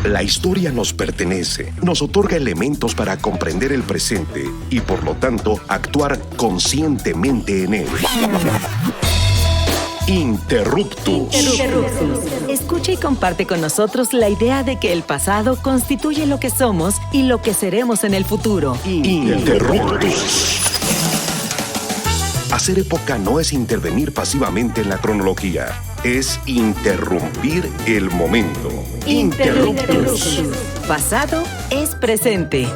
La historia nos pertenece, nos otorga elementos para comprender el presente y, por lo tanto, actuar conscientemente en él. Interruptus. Escucha y comparte con nosotros la idea de que el pasado constituye lo que somos y lo que seremos en el futuro. Interruptus. Hacer época no es intervenir pasivamente en la cronología, es interrumpir el momento. Interruptus. Pasado es presente.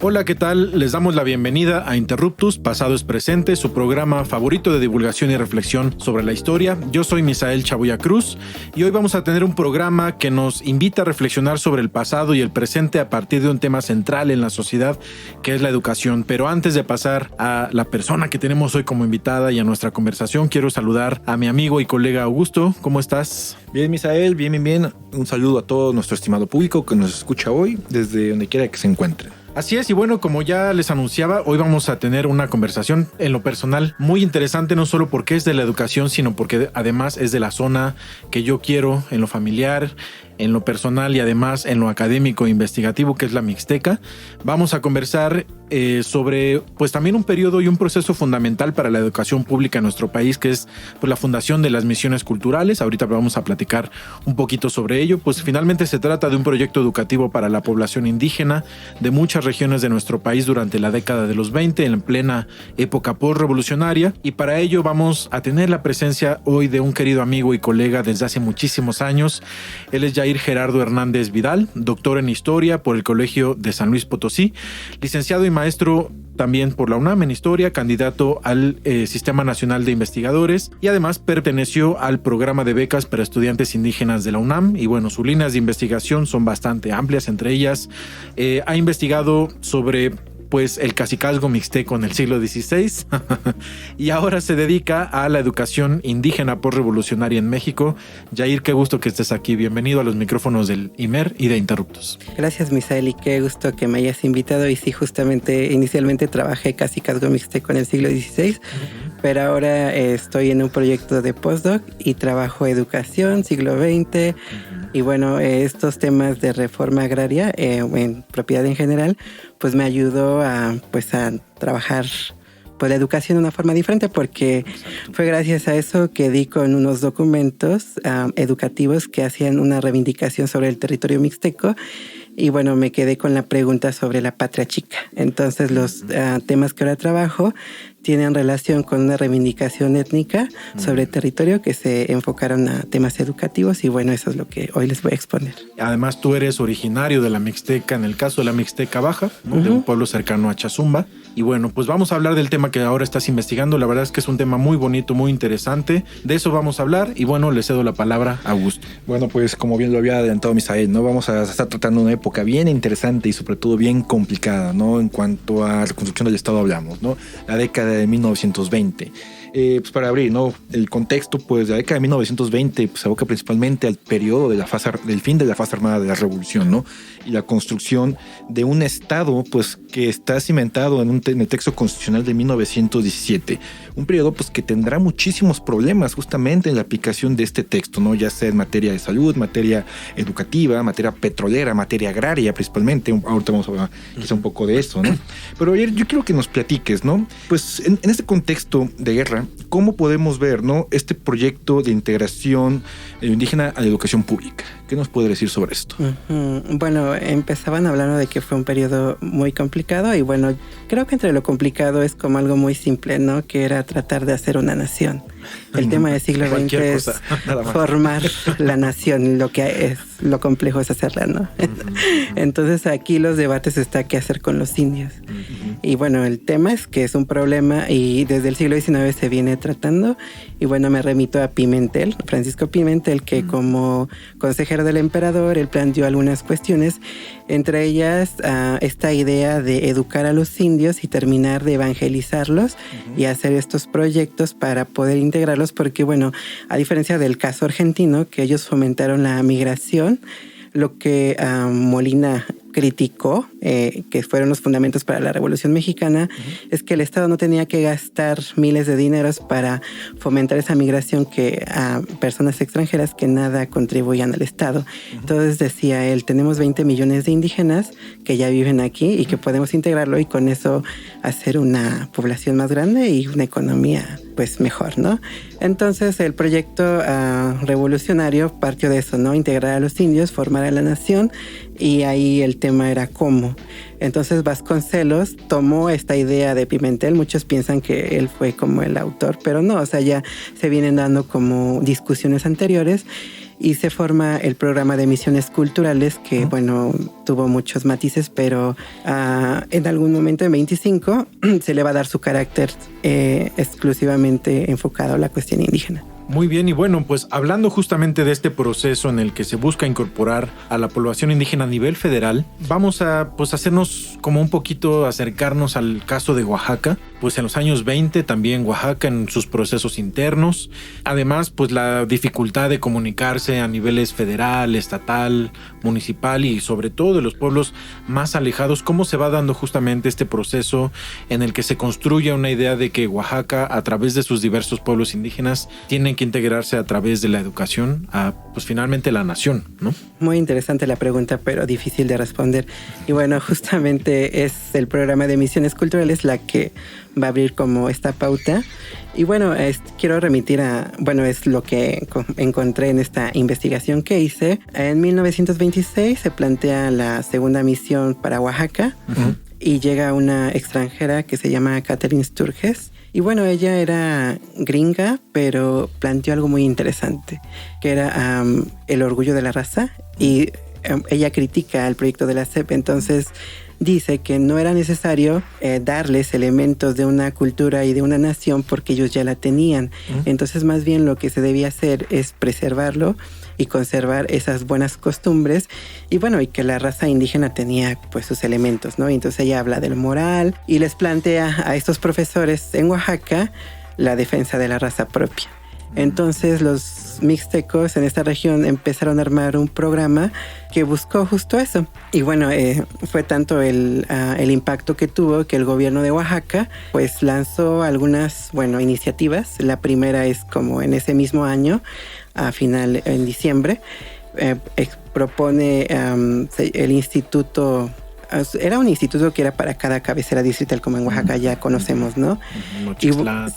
Hola, ¿qué tal? Les damos la bienvenida a Interruptus, Pasado es Presente, su programa favorito de divulgación y reflexión sobre la historia. Yo soy Misael Chabuya Cruz y hoy vamos a tener un programa que nos invita a reflexionar sobre el pasado y el presente a partir de un tema central en la sociedad, que es la educación. Pero antes de pasar a la persona que tenemos hoy como invitada y a nuestra conversación, quiero saludar a mi amigo y colega Augusto. ¿Cómo estás? Bien, Misael, bien. Un saludo a todo nuestro estimado público que nos escucha hoy, desde donde quiera que se encuentre. Así es, y bueno, como ya les anunciaba, hoy vamos a tener una conversación en lo personal muy interesante, no solo porque es de la educación, sino porque además es de la zona que yo quiero, en lo familiar, en lo personal y además en lo académico e investigativo, que es la Mixteca. Vamos a conversar sobre pues también un periodo y un proceso fundamental para la educación pública en nuestro país, que es pues la fundación de las misiones culturales. Ahorita vamos a platicar un poquito sobre ello. Pues finalmente se trata de un proyecto educativo para la población indígena de muchas regiones de nuestro país durante la década de los 20, en plena época postrevolucionaria, y para ello vamos a tener la presencia hoy de un querido amigo y colega desde hace muchísimos años. Él es Jair Gerardo Hernández Vidal, doctor en Historia por el Colegio de San Luis Potosí, licenciado y maestro también por la UNAM en Historia, candidato al Sistema Nacional de Investigadores y además perteneció al programa de becas para estudiantes indígenas de la UNAM. Y bueno, sus líneas de investigación son bastante amplias, entre ellas ha investigado sobre pues el cacicazgo mixteco en el siglo XVI y ahora se dedica a la educación indígena postrevolucionaria en México. Jair, qué gusto que estés aquí. Bienvenido a los micrófonos del IMER y de Interruptus. Gracias, Misael, y qué gusto que me hayas invitado. Y sí, justamente, inicialmente trabajé cacicazgo mixteco en el siglo XVI, pero ahora estoy en un proyecto de postdoc y trabajo educación, siglo XX. Y bueno, estos temas de reforma agraria en propiedad en general, pues me ayudó a trabajar pues la educación de una forma diferente, porque fue gracias a eso que di con unos documentos educativos que hacían una reivindicación sobre el territorio mixteco. Y bueno, me quedé con la pregunta sobre la patria chica. Entonces los temas que ahora trabajo tienen relación con una reivindicación étnica sobre el territorio que se enfocaron a temas educativos, y bueno, eso es lo que hoy les voy a exponer. Además, tú eres originario de la Mixteca, en el caso de la Mixteca Baja, ¿no? De un pueblo cercano a Chazumba. Y bueno, pues vamos a hablar del tema que ahora estás investigando. La verdad es que es un tema muy bonito, muy interesante. De eso vamos a hablar y bueno, le cedo la palabra a Augusto. Bueno, pues como bien lo había adelantado Misael, ¿no? Vamos a estar tratando una época bien interesante y sobre todo bien complicada, ¿no? En cuanto a reconstrucción del Estado hablamos, ¿no? La década de 1920. Pues para abrir, ¿no? El contexto, pues la década de 1920 pues, se aboca principalmente al periodo de del fin de la fase armada de la Revolución, ¿no? Y la construcción de un Estado, pues, que está cimentado en el texto constitucional de 1917. Un periodo, pues, que tendrá muchísimos problemas justamente en la aplicación de este texto, ¿no? Ya sea en materia de salud, materia educativa, materia petrolera, materia agraria, principalmente. Ahorita vamos a hablar quizá un poco de eso, ¿no? Pero ayer yo quiero que nos platiques, ¿no? Pues, en este contexto de guerra, ¿cómo podemos ver, ¿no? este proyecto de integración indígena a la educación pública? ¿Qué nos puede decir sobre esto? Bueno, empezaban hablando de que fue un periodo muy complicado y bueno, creo que entre lo complicado es como algo muy simple, ¿no? Que era tratar de hacer una nación. El tema del siglo XX es formar la nación, lo que es, lo complejo es hacerla, ¿no? Entonces aquí los debates está qué hacer con los indios. Y bueno, el tema es que es un problema y desde el siglo XIX se viene tratando. Y bueno, me remito a Pimentel, Francisco Pimentel, que como consejero del emperador, él planteó algunas cuestiones, entre ellas esta idea de educar a los indios y terminar de evangelizarlos y hacer estos proyectos para poder integrarlos, porque bueno, a diferencia del caso argentino, que ellos fomentaron la migración, lo que Molina criticó, que fueron los fundamentos para la Revolución Mexicana, es que el Estado no tenía que gastar miles de dineros para fomentar esa migración a personas extranjeras que nada contribuían al Estado. Entonces decía él, tenemos 20 millones de indígenas que ya viven aquí y que podemos integrarlo y con eso hacer una población más grande y una economía pues mejor, ¿no? Entonces el proyecto revolucionario partió de eso, ¿no? Integrar a los indios, formar a la nación, y ahí el tema era cómo. Entonces Vasconcelos tomó esta idea de Pimentel. Muchos piensan que él fue como el autor, pero no, o sea, ya se vienen dando como discusiones anteriores y se forma el programa de misiones culturales que, bueno, tuvo muchos matices, pero en algún momento, en 25, se le va a dar su carácter exclusivamente enfocado a la cuestión indígena. Muy bien, y bueno, pues hablando justamente de este proceso en el que se busca incorporar a la población indígena a nivel federal, vamos a pues hacernos como un poquito acercarnos al caso de Oaxaca. Pues en los años 20 también Oaxaca en sus procesos internos, además pues la dificultad de comunicarse a niveles federal, estatal, municipal y sobre todo de los pueblos más alejados. ¿Cómo se va dando justamente este proceso en el que se construye una idea de que Oaxaca, a través de sus diversos pueblos indígenas, tienen que integrarse a través de la educación a pues finalmente la nación, ¿no? Muy interesante la pregunta, pero difícil de responder. Y bueno, justamente es el programa de misiones culturales la que va a abrir como esta pauta. Y bueno, quiero remitir es lo que encontré en esta investigación que hice. En 1926 se plantea la segunda misión para Oaxaca y llega una extranjera que se llama Catherine Sturges. Y bueno, ella era gringa, pero planteó algo muy interesante, que era el orgullo de la raza. Y ella critica el proyecto de la SEP, entonces dice que no era necesario darles elementos de una cultura y de una nación porque ellos ya la tenían. Entonces, más bien lo que se debía hacer es preservarlo y conservar esas buenas costumbres, y bueno, y que la raza indígena tenía pues sus elementos, ¿no? Y entonces ella habla del moral y les plantea a estos profesores en Oaxaca la defensa de la raza propia. Entonces los mixtecos en esta región empezaron a armar un programa que buscó justo eso. Y bueno, fue tanto el impacto que tuvo que el gobierno de Oaxaca pues lanzó algunas, iniciativas. La primera es como en ese mismo año, en diciembre, propone el instituto. Era un instituto que era para cada cabecera distrital, como en Oaxaca ya conocemos, ¿no?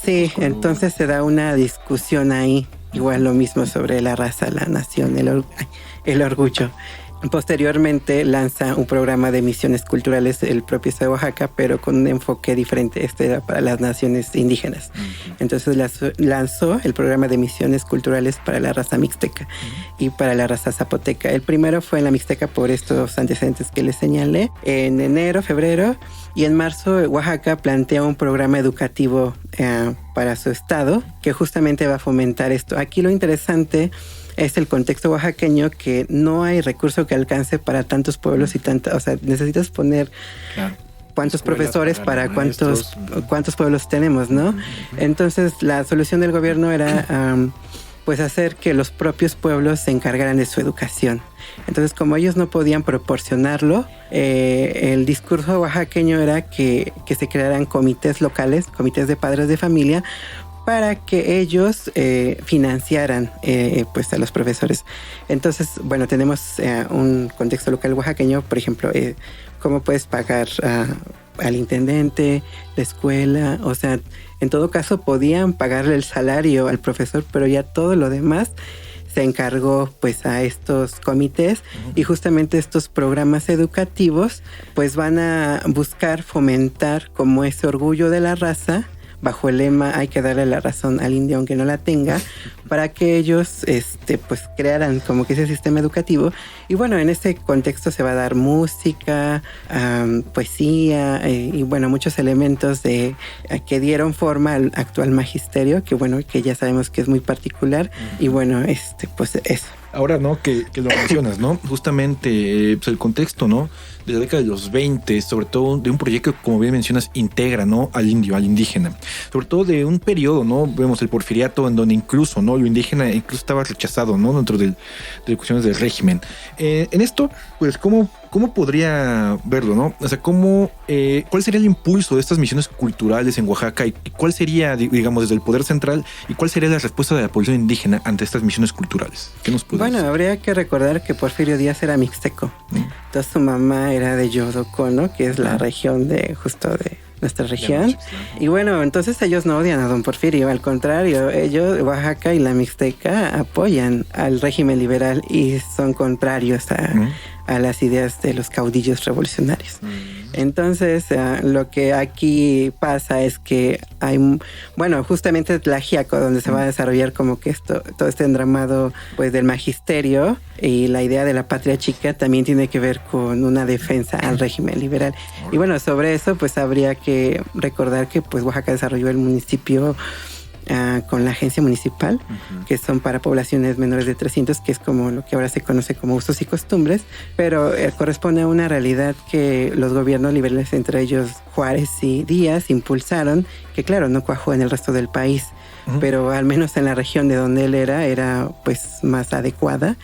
Sí, entonces se da una discusión ahí, igual lo mismo sobre la raza, la nación, el orgullo. Posteriormente lanza un programa de misiones culturales el propio estado de Oaxaca, pero con un enfoque diferente. Este era para las naciones indígenas. Entonces lanzó el programa de misiones culturales para la raza mixteca y para la raza zapoteca. El primero fue en la mixteca por estos antecedentes que les señalé. En enero, febrero y en marzo, Oaxaca plantea un programa educativo para su estado que justamente va a fomentar esto. Aquí lo interesante es el contexto oaxaqueño, que no hay recurso que alcance para tantos pueblos y necesitas poner cuántos profesores para cuántos pueblos tenemos, ¿no? Entonces la solución del gobierno era pues hacer que los propios pueblos se encargaran de su educación. Entonces, como ellos no podían proporcionarlo, el discurso oaxaqueño era que se crearan comités locales, comités de padres de familia, para que ellos financiaran pues a los profesores. Entonces, tenemos un contexto local oaxaqueño, por ejemplo, cómo puedes pagar al intendente, la escuela, o sea, en todo caso podían pagarle el salario al profesor, pero ya todo lo demás se encargó pues a estos comités, y justamente estos programas educativos pues van a buscar fomentar como ese orgullo de la raza, bajo el lema hay que darle la razón al indio aunque no la tenga, para que ellos pues crearan como que ese sistema educativo. Y bueno, en ese contexto se va a dar música, poesía y muchos elementos que dieron forma al actual magisterio, que ya sabemos que es muy particular. Y pues eso. Ahora, ¿no? Que lo mencionas, ¿no? Justamente pues el contexto, ¿no? De la década de los 20, sobre todo de un proyecto que, como bien mencionas, integra, ¿no? Al indio, al indígena. Sobre todo de un periodo, ¿no? Vemos el porfiriato, en donde incluso, ¿no? Lo indígena incluso estaba rechazado, ¿no? Dentro de cuestiones del régimen. En esto, pues, ¿cómo ¿Cómo podría verlo, no? O sea, ¿cuál sería el impulso de estas misiones culturales en Oaxaca y cuál sería, digamos, desde el poder central y cuál sería la respuesta de la población indígena ante estas misiones culturales? ¿Qué nos puede decir? Habría que recordar que Porfirio Díaz era mixteco. Entonces su mamá era de Yodocono, que es la región de nuestra región. Y bueno, entonces ellos no odian a don Porfirio, al contrario, ellos, Oaxaca y la Mixteca, apoyan al régimen liberal y son contrarios a las ideas de los caudillos revolucionarios. Entonces, lo que aquí pasa es que hay, justamente Tlaxiaco, donde se va a desarrollar como que todo este entramado pues del magisterio, y la idea de la patria chica también tiene que ver con una defensa al régimen liberal. Y bueno, sobre eso pues habría que recordar que pues Oaxaca desarrolló el municipio con la agencia municipal, que son para poblaciones menores de 300, que es como lo que ahora se conoce como usos y costumbres, pero corresponde a una realidad que los gobiernos liberales, entre ellos Juárez y Díaz, impulsaron, que claro, no cuajó en el resto del país, pero al menos en la región de donde él era pues más adecuada.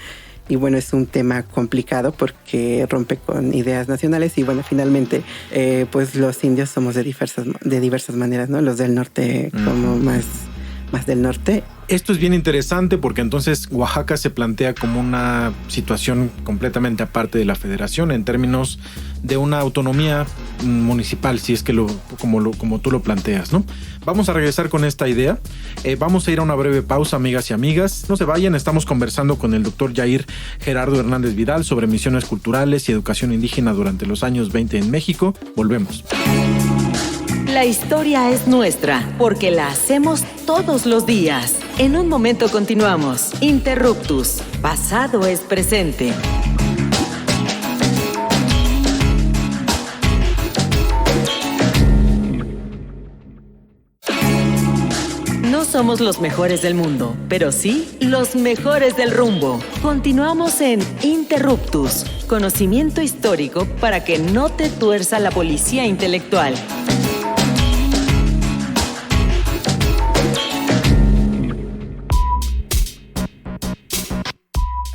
Y bueno, es un tema complicado porque rompe con ideas nacionales y bueno, finalmente pues los indios somos de diversas maneras, ¿no? Los del norte como más del norte. Esto es bien interesante porque entonces Oaxaca se plantea como una situación completamente aparte de la federación en términos de una autonomía municipal, si es que como tú lo planteas, ¿no? Vamos a regresar con esta idea. Vamos a ir a una breve pausa, amigas y amigas. No se vayan, estamos conversando con el doctor Yair Gerardo Hernández Vidal sobre misiones culturales y educación indígena durante los años 20 en México. Volvemos. La historia es nuestra, porque la hacemos todos los días. En un momento continuamos. Interruptus. Pasado es presente. No somos los mejores del mundo, pero sí los mejores del rumbo. Continuamos en Interruptus. Conocimiento histórico para que no te tuerza la policía intelectual.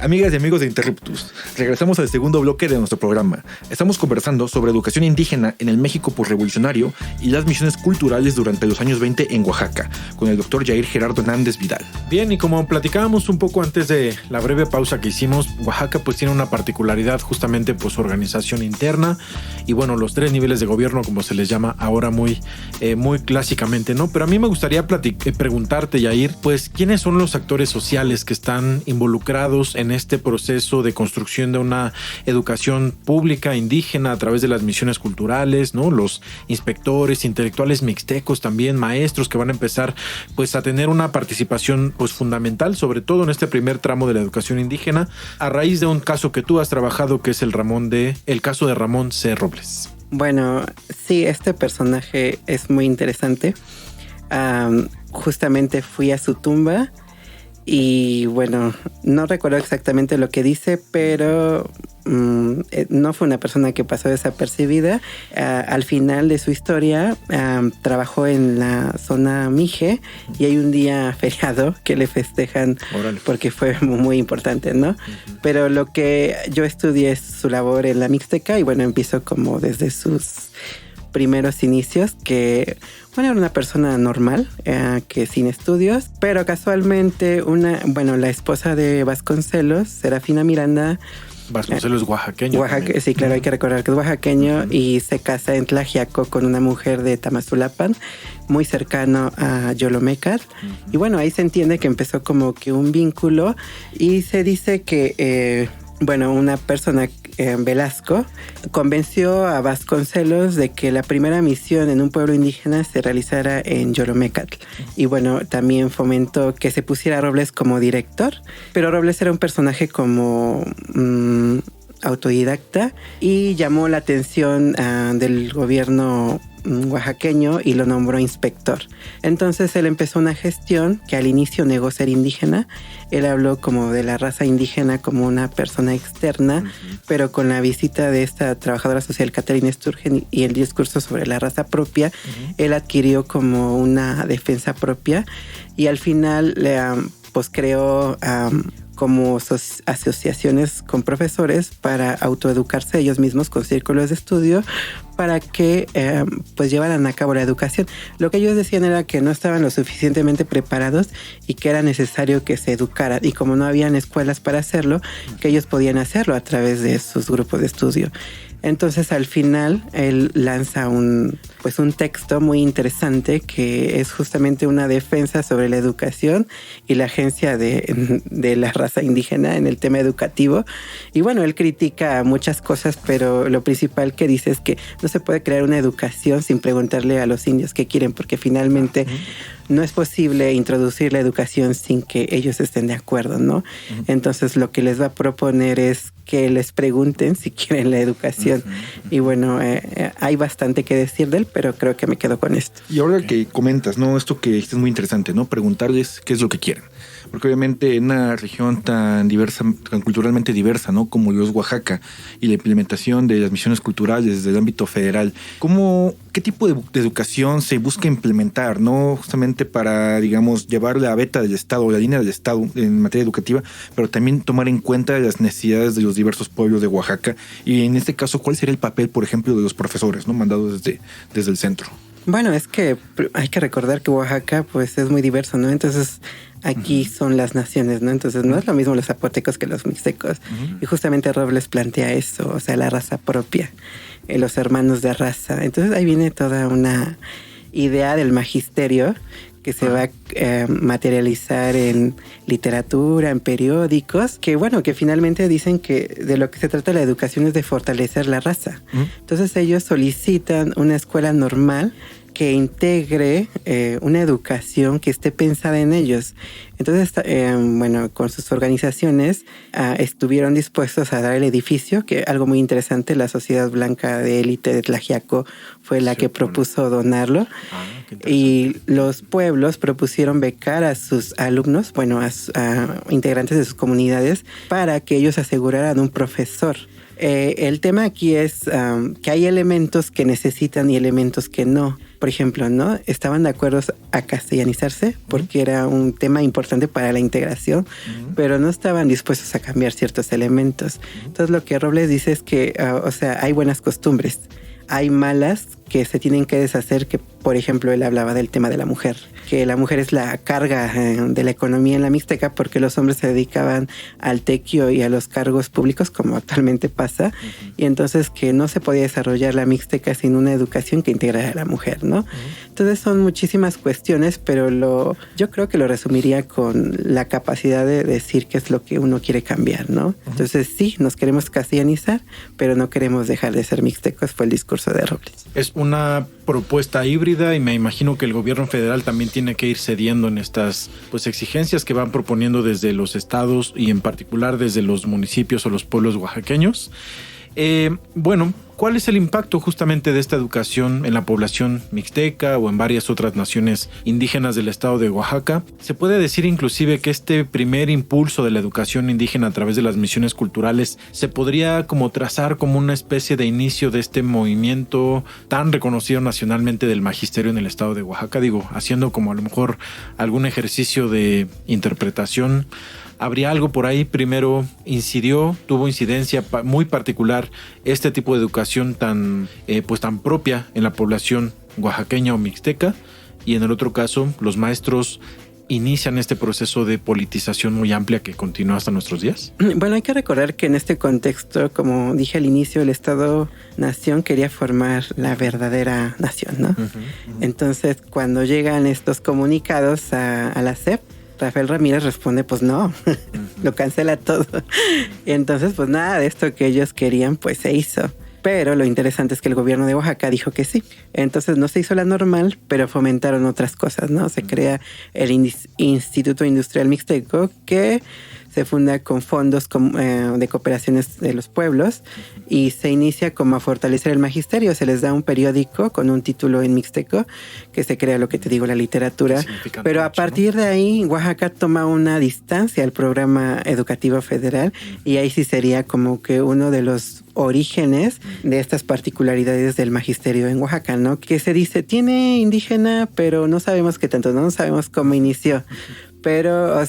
Amigas y amigos de Interruptus, regresamos al segundo bloque de nuestro programa. Estamos conversando sobre educación indígena en el México posrevolucionario y las misiones culturales durante los años 20 en Oaxaca, con el doctor Yair Gerardo Hernández Vidal. Bien, y como platicábamos un poco antes de la breve pausa que hicimos, Oaxaca pues tiene una particularidad justamente por su organización interna y bueno, los 3 niveles de gobierno, como se les llama ahora muy clásicamente, ¿no? Pero a mí me gustaría preguntarte, Yair, pues, ¿quiénes son los actores sociales que están involucrados en este proceso de construcción de una educación pública indígena a través de las misiones culturales, ¿no? Los inspectores, intelectuales mixtecos, también maestros que van a empezar pues a tener una participación pues fundamental, sobre todo en este primer tramo de la educación indígena, a raíz de un caso que tú has trabajado, que es el caso de Ramón C. Robles. Bueno, sí, este personaje es muy interesante. Justamente fui a su tumba. Y bueno, no recuerdo exactamente lo que dice, pero no fue una persona que pasó desapercibida. Al final de su historia, trabajó en la zona Mije y hay un día feriado que le festejan. Órale. Porque fue muy importante, ¿no? Pero lo que yo estudié es su labor en la Mixteca y bueno, empiezo como desde sus primeros inicios, que bueno, era una persona normal, que sin estudios, pero casualmente la esposa de Vasconcelos, Serafina Miranda. Vasconcelos es oaxaqueño. Sí, claro, hay que recordar que es oaxaqueño y se casa en Tlaxiaco con una mujer de Tamazulapan, muy cercano a Yolomecat. Y bueno, ahí se entiende que empezó como que un vínculo y se dice que una persona, Velasco, convenció a Vasconcelos de que la primera misión en un pueblo indígena se realizara en Yolomecatl. Y bueno, también fomentó que se pusiera a Robles como director, pero Robles era un personaje como autodidacta y llamó la atención del gobierno oaxaqueño y lo nombró inspector. Entonces él empezó una gestión que al inicio negó ser indígena. Él habló como de la raza indígena como una persona externa, pero con la visita de esta trabajadora social Catherine Sturgeon y el discurso sobre la raza propia, él adquirió como una defensa propia y al final pues creó como asociaciones con profesores para autoeducarse ellos mismos con círculos de estudio para que pues llevaran a cabo la educación. Lo que ellos decían era que no estaban lo suficientemente preparados y que era necesario que se educaran, y como no habían escuelas para hacerlo, que ellos podían hacerlo a través de sus grupos de estudio. Entonces al final él lanza un texto muy interesante que es justamente una defensa sobre la educación y la agencia de la raza indígena en el tema educativo. Y bueno, él critica muchas cosas, pero lo principal que dice es que no se puede crear una educación sin preguntarle a los indios qué quieren, porque finalmente no es posible introducir la educación sin que ellos estén de acuerdo, ¿no? Entonces lo que les va a proponer es que les pregunten si quieren la educación. Y bueno, hay bastante que decir de él, pero creo que me quedo con esto. Y ahora que comentas, ¿no? Esto que es muy interesante, ¿no? Preguntarles qué es lo que quieren. Porque obviamente en una región tan diversa, tan culturalmente diversa, ¿no? Como lo es Oaxaca, y la implementación de las misiones culturales desde el ámbito federal, ¿qué tipo de educación se busca implementar, ¿no? Justamente para, digamos, llevar la beta del Estado, la línea del Estado en materia educativa, pero también tomar en cuenta las necesidades de los diversos pueblos de Oaxaca. Y en este caso, ¿cuál sería el papel, por ejemplo, de los profesores, ¿no? Mandados desde el centro? Bueno, es que hay que recordar que Oaxaca pues es muy diverso, ¿no? Entonces aquí son las naciones, ¿no? Entonces no es lo mismo los zapotecos que los mixtecos. Y justamente Robles plantea eso, o sea, la raza propia, los hermanos de raza. Entonces ahí viene toda una idea del magisterio que se va a materializar en literatura, en periódicos, que bueno, que finalmente dicen que de lo que se trata la educación es de fortalecer la raza. Entonces ellos solicitan una escuela normal que integre una educación que esté pensada en ellos. Entonces, bueno, con sus organizaciones estuvieron dispuestos a dar el edificio, que algo muy interesante, la Sociedad Blanca de Élite de Tlaxiaco fue la que propuso donarlo. Y los pueblos propusieron becar a sus alumnos, bueno, a integrantes de sus comunidades, para que ellos aseguraran un profesor. El tema aquí es que hay elementos que necesitan y elementos que no. Por ejemplo, ¿no? Estaban de acuerdo a castellanizarse porque era un tema importante para la integración, pero no estaban dispuestos a cambiar ciertos elementos. Entonces lo que Robles dice es que, o sea, hay buenas costumbres, hay malas que se tienen que deshacer, que por ejemplo él hablaba del tema de la mujer, que la mujer es la carga de la economía en la Mixteca porque los hombres se dedicaban al tequio y a los cargos públicos como actualmente pasa, y entonces que no se podía desarrollar la Mixteca sin una educación que integrara a la mujer, ¿no? Entonces son muchísimas cuestiones, pero yo creo que lo resumiría con la capacidad de decir qué es lo que uno quiere cambiar, ¿no? Entonces sí, nos queremos castellanizar, pero no queremos dejar de ser mixtecos, fue el discurso de Robles. Es una propuesta híbrida y me imagino que el gobierno federal también tiene que ir cediendo en estas exigencias que van proponiendo desde los estados y en particular desde los municipios o los pueblos oaxaqueños. Bueno, ¿cuál es el impacto justamente de esta educación en la población mixteca o en varias otras naciones indígenas del estado de Oaxaca? Se puede decir inclusive que este primer impulso de la educación indígena a través de las misiones culturales se podría como trazar como una especie de inicio de este movimiento tan reconocido nacionalmente del magisterio en el estado de Oaxaca, haciendo como a lo mejor algún ejercicio de interpretación. ¿Habría algo por ahí? Primero, tuvo incidencia muy particular este tipo de educación tan propia en la población oaxaqueña o mixteca, y en el otro caso, los maestros inician este proceso de politización muy amplia que continúa hasta nuestros días. Bueno, hay que recordar que en este contexto, como dije al inicio, el Estado-Nación quería formar la verdadera nación, ¿no? Entonces, cuando llegan estos comunicados a la SEP, Rafael Ramírez responde, pues no, lo cancela todo. Y entonces, pues nada de esto que ellos querían, pues se hizo. Pero lo interesante es que el gobierno de Oaxaca dijo que sí. Entonces no se hizo la normal, pero fomentaron otras cosas, ¿no? Se crea el Instituto Industrial Mixteco, que se funda con fondos de cooperaciones de los pueblos y se inicia como a fortalecer el magisterio. Se les da un periódico con un título en mixteco que se crea, lo que te digo, la literatura. Pero a partir de ahí, Oaxaca toma una distancia al programa educativo federal y ahí sí sería como que uno de los orígenes de estas particularidades del magisterio en Oaxaca, ¿no? Que se dice, tiene indígena, pero no sabemos qué tanto, no sabemos cómo inició. pero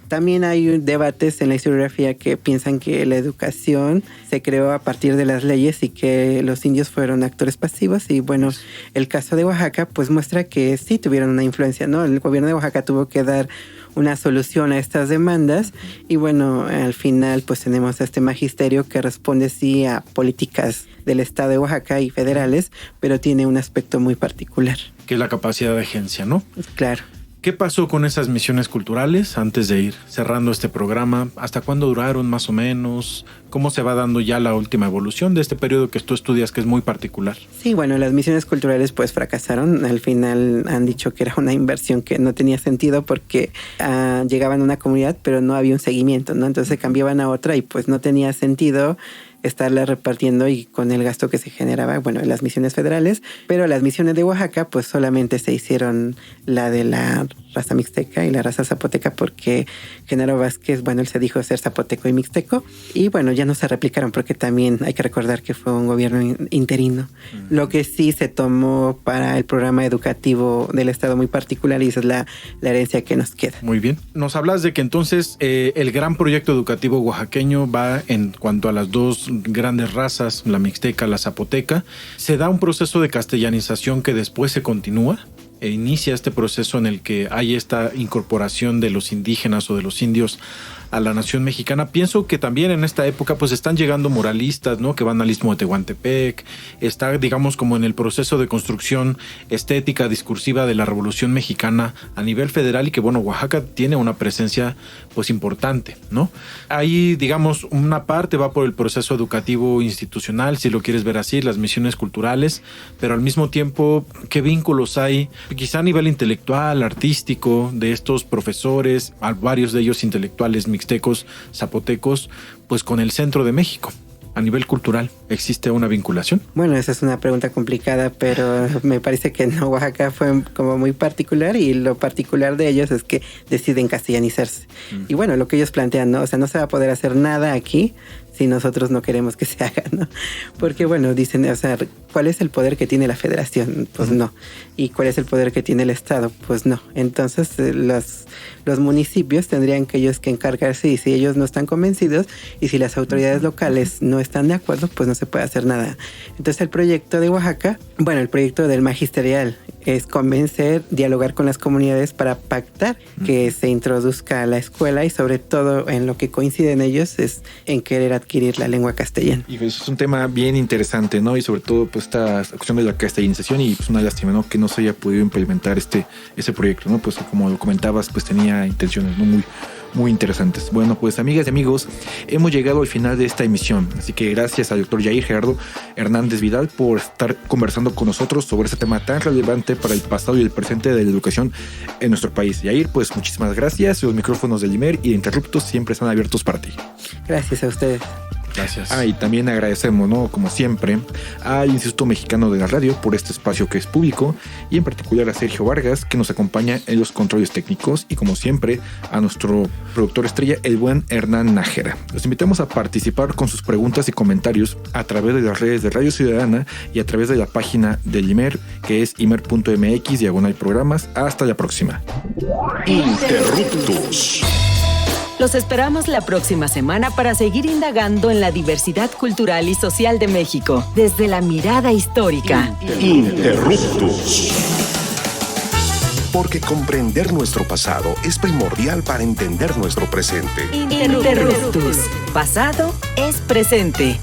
también hay debates en la historiografía que piensan que la educación se creó a partir de las leyes y que los indios fueron actores pasivos. Y bueno, el caso de Oaxaca pues muestra que sí tuvieron una influencia, ¿no? El gobierno de Oaxaca tuvo que dar una solución a estas demandas y bueno, al final pues tenemos a este magisterio que responde sí a políticas del estado de Oaxaca y federales, pero tiene un aspecto muy particular. Que es la capacidad de agencia, ¿no? Claro. ¿Qué pasó con esas misiones culturales antes de ir cerrando este programa? ¿Hasta cuándo duraron más o menos? ¿Cómo se va dando ya la última evolución de este periodo que tú estudias, que es muy particular? Sí, bueno, las misiones culturales pues fracasaron. Al final han dicho que era una inversión que no tenía sentido porque llegaban a una comunidad pero no había un seguimiento, ¿no? Entonces cambiaban a otra y pues no tenía sentido estarla repartiendo y con el gasto que se generaba, bueno, en las misiones federales, pero las misiones de Oaxaca pues solamente se hicieron la de la raza mixteca y la raza zapoteca porque Genaro Vázquez, bueno, él se dijo ser zapoteco y mixteco y bueno, ya no se replicaron porque también hay que recordar que fue un gobierno interino. Lo que sí se tomó para el programa educativo del estado muy particular y esa es la herencia que nos queda. Muy bien. Nos hablas de que entonces el gran proyecto educativo oaxaqueño va en cuanto a las dos grandes razas, la mixteca, la zapoteca. Se da un proceso de castellanización que después se continúa. E inicia este proceso en el que hay esta incorporación de los indígenas o de los indios a la nación mexicana. Pienso que también en esta época pues están llegando muralistas, ¿no? Que van al Istmo de Tehuantepec. Está, digamos, como en el proceso de construcción estética, discursiva de la Revolución Mexicana a nivel federal y que, bueno, Oaxaca tiene una presencia pues importante, ¿no? Ahí, digamos, una parte va por el proceso educativo institucional, si lo quieres ver así, las misiones culturales, pero al mismo tiempo, ¿qué vínculos hay? Quizá a nivel intelectual, artístico, de estos profesores, varios de ellos intelectuales mixtecos, zapotecos, pues con el centro de México. A nivel cultural, ¿existe una vinculación? Bueno, esa es una pregunta complicada, pero me parece que no, Oaxaca fue como muy particular y lo particular de ellos es que deciden castellanizarse. Y bueno, lo que ellos plantean, ¿no? O sea, no se va a poder hacer nada aquí si nosotros no queremos que se haga, ¿no? Porque, bueno, dicen, o sea, ¿cuál es el poder que tiene la federación? Pues no. ¿Y cuál es el poder que tiene el estado? Pues no. Entonces, los municipios tendrían que ellos que encargarse y si ellos no están convencidos y si las autoridades locales no están de acuerdo, pues no se puede hacer nada. Entonces, el proyecto de Oaxaca, bueno, el proyecto del magisterial es convencer, dialogar con las comunidades para pactar que se introduzca a la escuela y sobre todo en lo que coinciden ellos es en querer adquirir la lengua castellana. Y pues es un tema bien interesante, ¿no? Y sobre todo pues esta cuestión de la castellanización y pues una lástima, ¿no? Que no se haya podido implementar ese proyecto, ¿no? Pues como lo comentabas, pues tenía intenciones, ¿no? Muy interesantes. Bueno, pues amigas y amigos, hemos llegado al final de esta emisión. Así que gracias al doctor Yair Gerardo Hernández Vidal por estar conversando con nosotros sobre este tema tan relevante para el pasado y el presente de la educación en nuestro país. Yair, pues muchísimas gracias. Los micrófonos del IMER y de Interruptos siempre están abiertos para ti. Gracias a ustedes. Gracias. Y también agradecemos, ¿no? Como siempre, al Instituto Mexicano de la Radio por este espacio que es público y en particular a Sergio Vargas que nos acompaña en los controles técnicos y como siempre a nuestro productor estrella, el buen Hernán Nájera. Los invitamos a participar con sus preguntas y comentarios a través de las redes de Radio Ciudadana y a través de la página del IMER que es imer.mx/programas. Hasta la próxima. Interruptus. Los esperamos la próxima semana para seguir indagando en la diversidad cultural y social de México, desde la mirada histórica. Interruptus. Porque comprender nuestro pasado es primordial para entender nuestro presente. Interruptus. Pasado es presente.